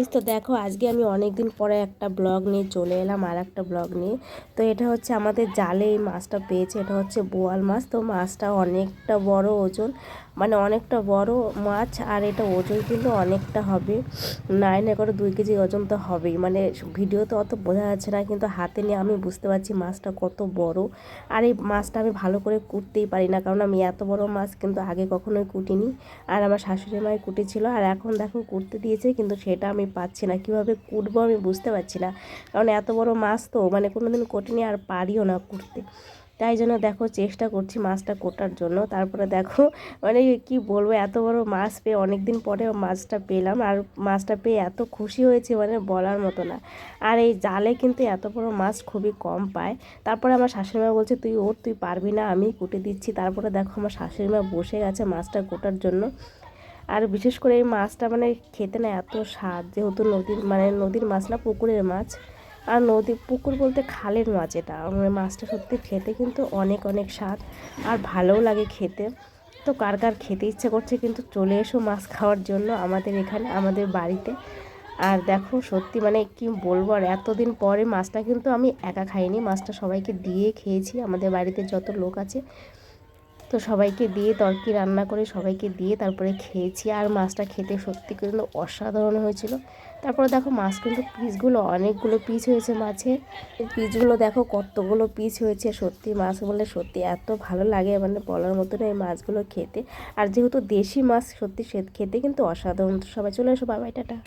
Guys, তো দেখো আজকে আমি অনেক দিন পরে একটা ব্লগ নিয়ে চলে এলাম, আর একটা ব্লগ নিয়ে। তো এটা হচ্ছে আমাদের জালে এই মাছটা পেয়েছে, এটা হচ্ছে বোয়াল মাছ। তো মাছটা অনেকটা বড় ওজন, মানে অনেকটা বড় মাছ, আর এটা ওজন কিন্তু অনেকটা হবে, 9 2 কেজি ওজন তো হবেই। মানে ভিডিওতে অত বোঝা যাচ্ছে না, কিন্তু হাতে নিয়ে আমি বুঝতে পারছি মাছটা কত বড়। আর এই মাছটা আমি ভালো করে কুটতেই পারি না, কারণ আমি এত বড় মাছ কিন্তু আগে কখনোই কুটিনি। আর আমার শাশুড়ি মাই কুটেছিল, আর এখন দেখো কুটতে দিয়েছে, কিন্তু সেটা আমি পাচ্ছি না, কীভাবে কুটবো আমি বুঝতে পারছি না। কারণ এত বড় মাছ তো মানে কোনো দিন কুটিনি, আর পারিও না কুটতে। তাই জন্য দেখো চেষ্টা করছি মাছটা কোটার জন্য। তারপরে দেখো মানে কি বলবো, এত বড় মাছ পেয়ে অনেক দিন পরে মাছটা পেলাম, আর মাছটা পেয়ে এত খুশি হয়েছে মানে বলার মতো না। আর এই জালে কিন্তু এত বড় মাছ খুবই কম পায়। তারপরে আমার শাশুড়িমা বলছে তুই ওর, তুই পারবি না, আমি কুটে দিচ্ছি। তারপরে দেখো আমার শাশুড়িমা বসে গেছে মাছটা কোটার জন্য। আর বিশেষ করে এই মাছটা মানে খেতে না এত স্বাদ, যেহেতু নদীর মাছ না, পুকুরের মাছ। আর পুকুর বলতে খালের মাছ, এটা মানে মাছটা সত্যি খেতে কিন্তু অনেক অনেক স্বাদ, আর ভালোও লাগে খেতে। তো কার কার খেতে ইচ্ছে করছে কিন্তু চলে এসো মাছ খাওয়ার জন্য আমাদের এখানে, আমাদের বাড়িতে। আর দেখো সত্যি মানে কি বলবো, আর এতদিন পরে মাছটা কিন্তু আমি একা খাইনি, মাছটা সবাইকে দিয়ে খেয়েছি, আমাদের বাড়িতে যত লোক আছে তো সবাইকে দিয়ে তরকি রান্না করে সবাইকে দিয়ে তারপরে খেয়েছি। আর মাছটা খেতে সত্যি কিন্তু অসাধারণ হয়েছিল। তারপরে দেখো মাছ কিন্তু পিসগুলো অনেকগুলো পিস হয়েছে মাছের, এই পিসগুলো দেখো কতগুলো পিস হয়েছে। সত্যি মাছ বলে সত্যি এত ভালো লাগে, মানে বলার মতো না এই মাছগুলো খেতে। আর যেহেতু দেশি মাছ সত্যি খেতে কিন্তু অসাধারণ। তো সবাই চলে এসো, বাই বাই, টাটা।